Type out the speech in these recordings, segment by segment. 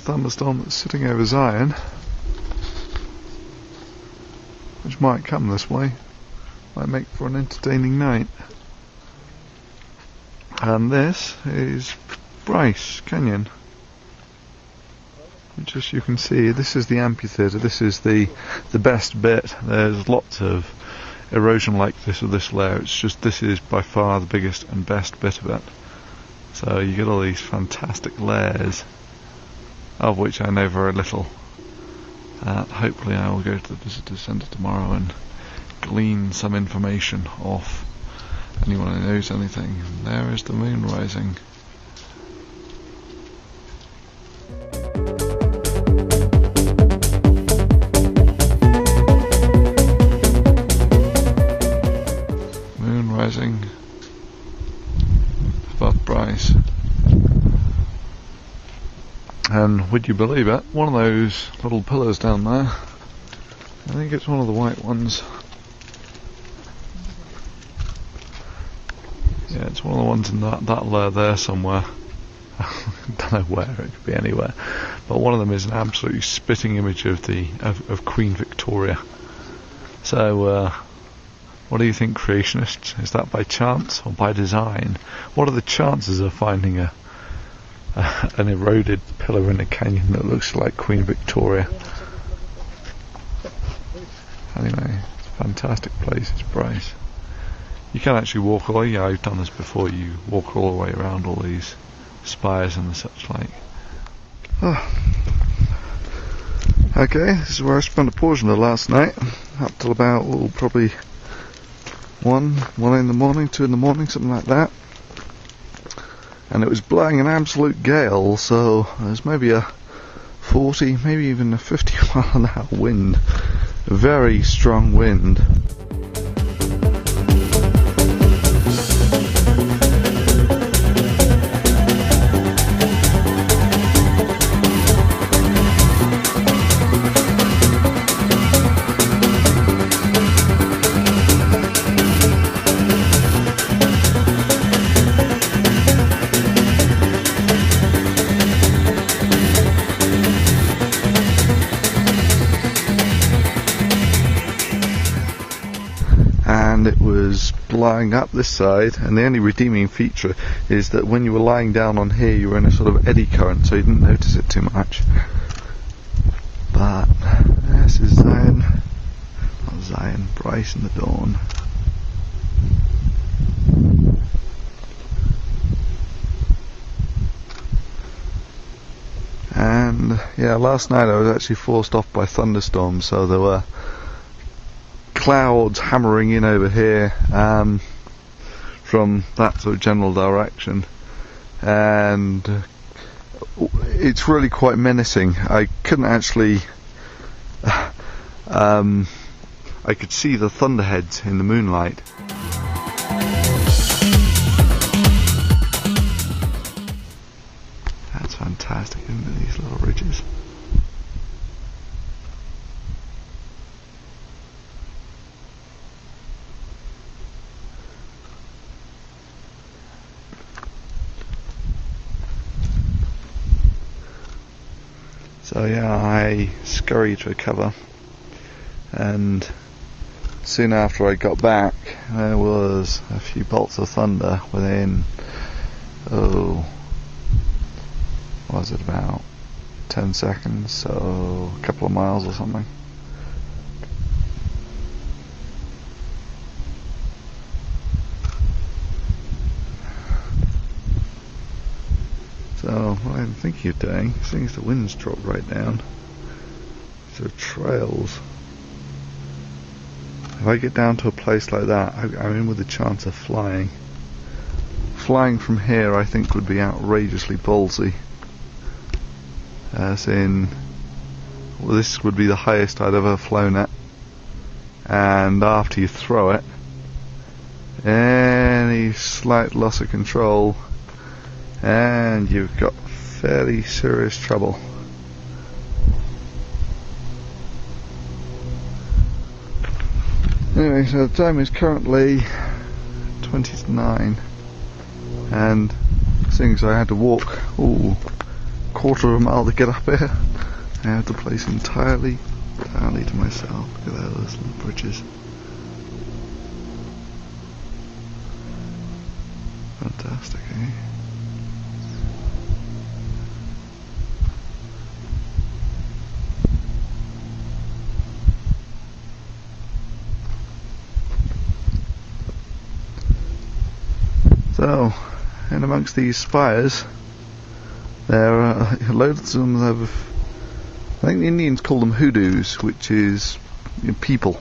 thunderstorm that's sitting over Zion, which might come this way, might make for an entertaining night. And this is Bryce Canyon, which, as you can see, this is the amphitheatre. This is the best bit. There's lots of erosion like this with this layer. It's just, this is by far the biggest and best bit of it. So you get all these fantastic layers, of which I know very little. Hopefully I will go to the visitor centre tomorrow and glean some information off anyone who knows anything. And there is the moon rising. Moon rising above Bryce. And would you believe it, one of those little pillars down there, I think it's one of the white ones. Yeah, it's one of the ones in that layer there somewhere. I don't know where, it could be anywhere. But one of them is an absolutely spitting image of of Queen Victoria. So, what do you think, creationists? Is that by chance or by design? What are the chances of finding an eroded pillar in a canyon that looks like Queen Victoria? Anyway, it's a fantastic place, it's Bryce. You can actually walk all the way. Yeah, I've done this before. You walk all the way around all these spires and the such like. Oh. Okay, this is where I spent a portion of last night, up till about probably 1 in the morning, 2 in the morning, something like that. And it was blowing an absolute gale, so there's maybe a 40, maybe even a 50 mile an hour wind. A very strong wind. And it was blowing up this side, and the only redeeming feature is that when you were lying down on here you were in a sort of eddy current, so you didn't notice it too much. But this is Zion, not Zion, Bryce in the dawn. And yeah, last night I was actually forced off by thunderstorms, so there were clouds hammering in over here from that sort of general direction, and it's really quite menacing. I couldn't actually I could see the thunderheads in the moonlight. That's fantastic, isn't it, these little ridges? So yeah, I scurried to cover, and soon after I got back there was a few bolts of thunder within, what was it, about 10 seconds, so a couple of miles or something. So what I'm thinking of doing, seeing as the wind's dropped right down, so trails. If I get down to a place like that, I'm in with a chance of flying. Flying from here, I think, would be outrageously ballsy. As in, well, this would be the highest I'd ever flown at, and after you throw it, any slight loss of control and you've got fairly serious trouble. Anyway, so the time is currently 20 to 9, and seeing as I had to walk quarter of a mile to get up here. I have the place entirely to myself. Look at those little bridges. Fantastic, eh? So, in amongst these spires, there are loads of them of, I think the Indians call them hoodoos, which is, you know, people.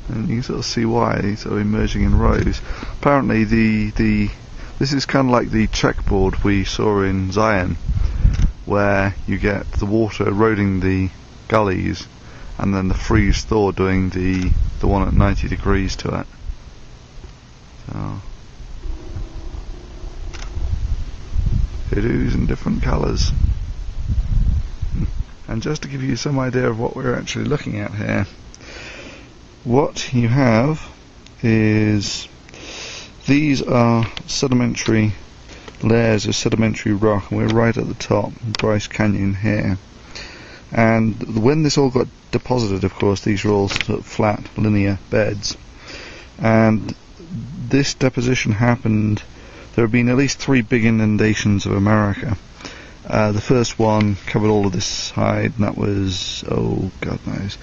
And you can sort of see why these are emerging in rows. Apparently this is kind of like the checkboard we saw in Zion, where you get the water eroding the gullies and then the freeze thaw doing the one at 90 degrees to it. So, hoodoos in different colours. And just to give you some idea of what we're actually looking at here, what you have is, these are sedimentary layers of sedimentary rock, and we're right at the top, Bryce Canyon here. And when this all got deposited, of course, these are all sort of flat, linear beds. And this deposition happened, there have been at least 3 big inundations of America. The first one covered all of this side, and that was, oh God knows,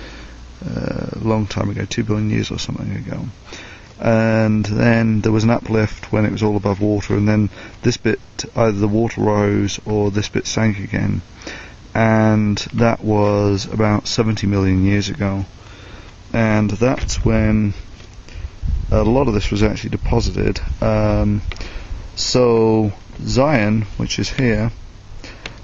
a long time ago, 2 billion years or something ago. And then there was an uplift when it was all above water, and then this bit, either the water rose or this bit sank again, and that was about 70 million years ago. And that's when a lot of this was actually deposited. So Zion, which is here,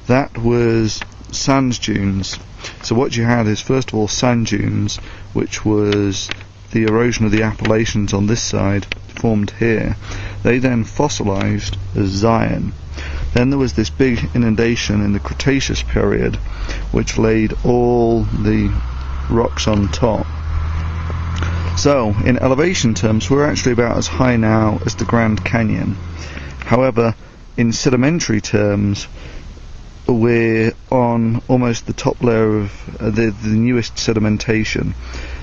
that was sand dunes. So what you had is, first of all, sand dunes, which was the erosion of the Appalachians on this side, formed here. They then fossilized as Zion. Then there was this big inundation in the Cretaceous period, which laid all the rocks on top. So, in elevation terms, we're actually about as high now as the Grand Canyon. However, in sedimentary terms, we're on almost the top layer of the newest sedimentation.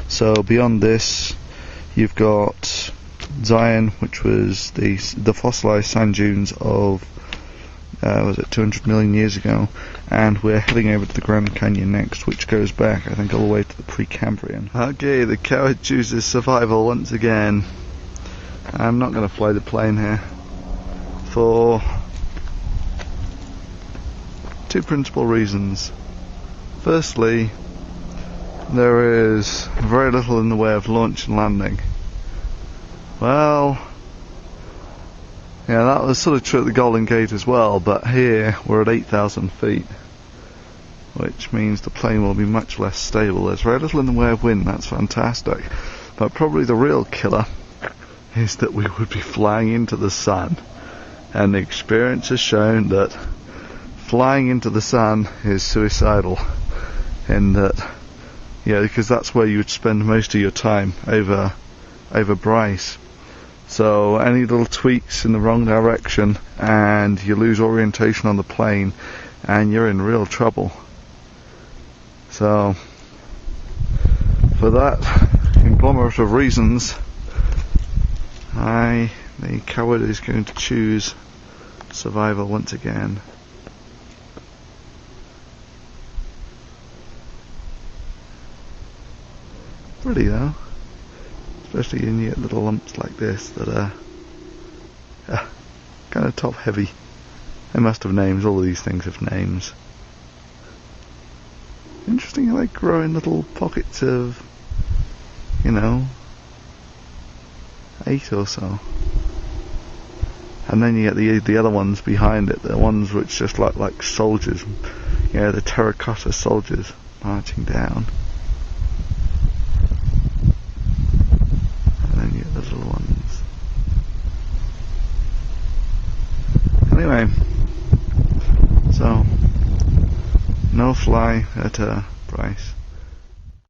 So beyond this, you've got Zion, which was the fossilized sand dunes of was it 200 million years ago, and we're heading over to the Grand Canyon next, which goes back, I think, all the way to the Precambrian. Okay, the coward chooses survival once again. I'm not going to fly the plane here for 2 principal reasons. Firstly, there is very little in the way of launch and landing. Well, yeah, that was sort of true at the Golden Gate as well, but here we're at 8,000 feet, which means the plane will be much less stable. There's very little in the way of wind, that's fantastic. But probably the real killer is that we would be flying into the sun, and the experience has shown that flying into the sun is suicidal, in that, yeah, because that's where you would spend most of your time over Bryce. So any little tweaks in the wrong direction and you lose orientation on the plane and you're in real trouble. So for that conglomerate of reasons, the coward is going to choose survival once again. Pretty though, especially when you get little lumps like this that are kind of top heavy. They must have names, all of these things have names. Interesting how they grow in little pockets of, 8 or so. And then you get the other ones behind it, the ones which just look like soldiers, the terracotta soldiers marching down. The little ones. Anyway, so no fly at Bryce.